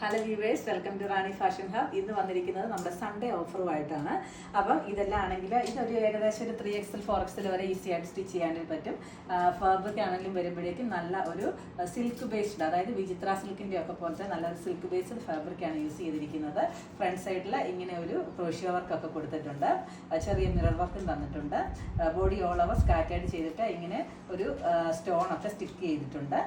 Hello viewers, welcome to Rani fashion hub. ഇന്ന് വന്നിരിക്കുന്നത് നമ്മുടെ സൺഡേ ഓഫറുമായിട്ടാണ്. അപ്പം ഇതെല്ലാം ആണെങ്കിൽ ഇതൊരു ഏകദേശം ഒരു 3XL 4XL വരെ ഈസി ആയിട്ട് സ്റ്റിച്ച് ചെയ്യാനും പറ്റും. ഫാബ്രിക് ആണെങ്കിലും വരുമ്പോഴേക്കും നല്ല ഒരു സിൽക്ക് ബേസ്ഡ്, അതായത് വിചിത്ര സിൽക്കിൻ്റെ ഒക്കെ പോലത്തെ നല്ലൊരു സിൽക്ക് ബേസ്ഡ് ഫാബ്രിക്കാണ് യൂസ് ചെയ്തിരിക്കുന്നത്. ഫ്രണ്ട് സൈഡിൽ ഇങ്ങനെ ഒരു ക്രോഷ്യോ വർക്കൊക്കെ കൊടുത്തിട്ടുണ്ട്, ചെറിയ മിറർ വർക്കും തന്നിട്ടുണ്ട്. ബോഡി ഓൾ ഓവർ സ്കാറ്റേഡ് ചെയ്തിട്ട് ഇങ്ങനെ ഒരു സ്റ്റോണൊക്കെ സ്റ്റിക്ക് ചെയ്തിട്ടുണ്ട്.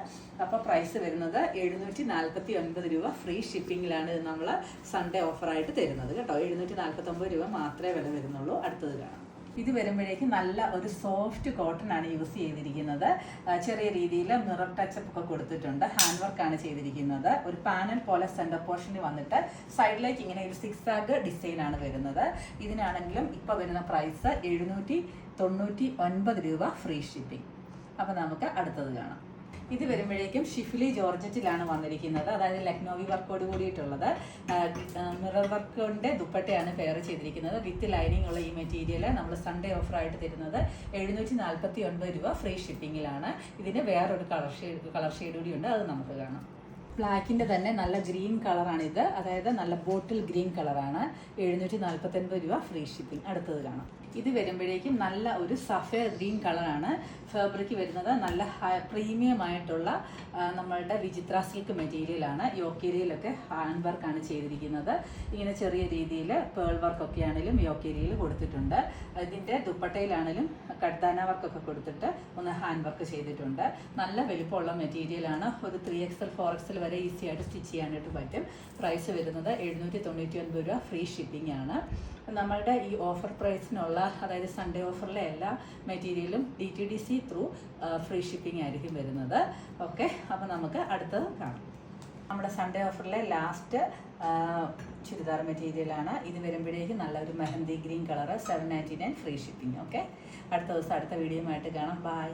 അപ്പോൾ പ്രൈസ് വരുന്നത് 749 രൂപ. ഫ്രീ ഷിപ്പിങ്ങിലാണ് ഇത് നമ്മൾ സൺഡേ ഓഫറായിട്ട് തരുന്നത് കേട്ടോ. 749 രൂപ മാത്രമേ വില വരുന്നുള്ളൂ. അടുത്തത് കാണാം. ഇത് വരുമ്പോഴേക്കും നല്ല ഒരു സോഫ്റ്റ് കോട്ടൺ ആണ് യൂസ് ചെയ്തിരിക്കുന്നത്. ചെറിയ രീതിയിൽ മിറർ ടച്ചപ്പ് ഒക്കെ കൊടുത്തിട്ടുണ്ട്. ഹാൻഡ് വർക്കാണ് ചെയ്തിരിക്കുന്നത്. ഒരു പാനൽ പോലെ സെൻറ്റർ പോർഷനിൽ വന്നിട്ട് സൈഡിലേക്ക് ഇങ്ങനെ ഒരു സിക്സാഗ് ഡിസൈൻ ആണ് വരുന്നത്. ഇതിനാണെങ്കിലും ഇപ്പോൾ വരുന്ന പ്രൈസ് 799 രൂപ ഫ്രീ ഷിപ്പിംഗ്. അപ്പോൾ നമുക്ക് അടുത്തത് കാണാം. ഇത് വരുമ്പോഴേക്കും ഷിഫ്ലി ജോർജറ്റിലാണ് വന്നിരിക്കുന്നത്, അതായത് ലക്നോവി വർക്കോട് കൂടിയിട്ടുള്ളത്. മിറർ വർക്കിൻ്റെ ദുപ്പട്ടയാണ് പെയർ ചെയ്തിരിക്കുന്നത്. വിത്ത് ലൈനിങ് ഉള്ള ഈ മെറ്റീരിയൽ നമ്മൾ സൺഡേ ഓഫറായിട്ട് തരുന്നത് 749 രൂപ ഫ്രീ ഷിപ്പിങ്ങിലാണ്. ഇതിന് വേറൊരു കളർ ഷെയ്ഡ് കൂടി ഉണ്ട്, അത് നമുക്ക് കാണാം. ബ്ലാക്കിൻ്റെ തന്നെ നല്ല ഗ്രീൻ കളറാണിത്, അതായത് നല്ല ബോട്ടിൽ ഗ്രീൻ കളറാണ്. 749 രൂപ ഫ്രീ ഷിപ്പിംഗ്. അടുത്തത് കാണാം. ഇത് വരുമ്പോഴേക്കും നല്ല ഒരു സഫേർ ഗ്രീൻ കളറാണ്. ഫാബ്രിക് വരുന്നത് നല്ല പ്രീമിയം ആയിട്ടുള്ള നമ്മളുടെ വിചിത്ര സിൽക്ക് മെറ്റീരിയലാണ്. യോക്കേരിയയിലൊക്കെ ഹാൻഡ് വർക്കാണ് ചെയ്തിരിക്കുന്നത്. ഇങ്ങനെ ചെറിയ രീതിയിൽ പേൾ വർക്കൊക്കെ ആണെങ്കിലും യോക്കേരിയയിൽ കൊടുത്തിട്ടുണ്ട്. ഇതിൻ്റെ ദുപ്പട്ടയിലാണെങ്കിലും കഡ്ദാന വർക്കൊക്കെ കൊടുത്തിട്ട് ഒന്ന് ഹാൻഡ് വർക്ക് ചെയ്തിട്ടുണ്ട്. നല്ല വലിപ്പമുള്ള മെറ്റീരിയലാണ്. ഒരു 3XL 4XL വരെ ഈസി ആയിട്ട് സ്റ്റിച്ച് ചെയ്യാനായിട്ട് പറ്റും. പ്രൈസ് വരുന്നത് 799 രൂപ ഫ്രീ ഷിപ്പിംഗ് ആണ്. നമ്മളുടെ ഈ ഓഫർ പ്രൈസിനുള്ള, അതായത് സൺഡേ ഓഫറിലെ എല്ലാ മെറ്റീരിയലും DTDC ത്രൂ ഫ്രീ ഷിപ്പിംഗ് ആയിരിക്കും വരുന്നത്. ഓക്കെ, അപ്പോൾ നമുക്ക് അടുത്തത് കാണാം. നമ്മുടെ സൺഡേ ഓഫറിലെ ലാസ്റ്റ് ചുരിദാർ മെറ്റീരിയലാണ്. ഇത് വരുമ്പോഴേക്കും നല്ലൊരു mehndi green colour, 799 free shipping. Okay, അടുത്ത ദിവസം അടുത്ത വീഡിയോയുമായിട്ട് കാണാം. ബൈ.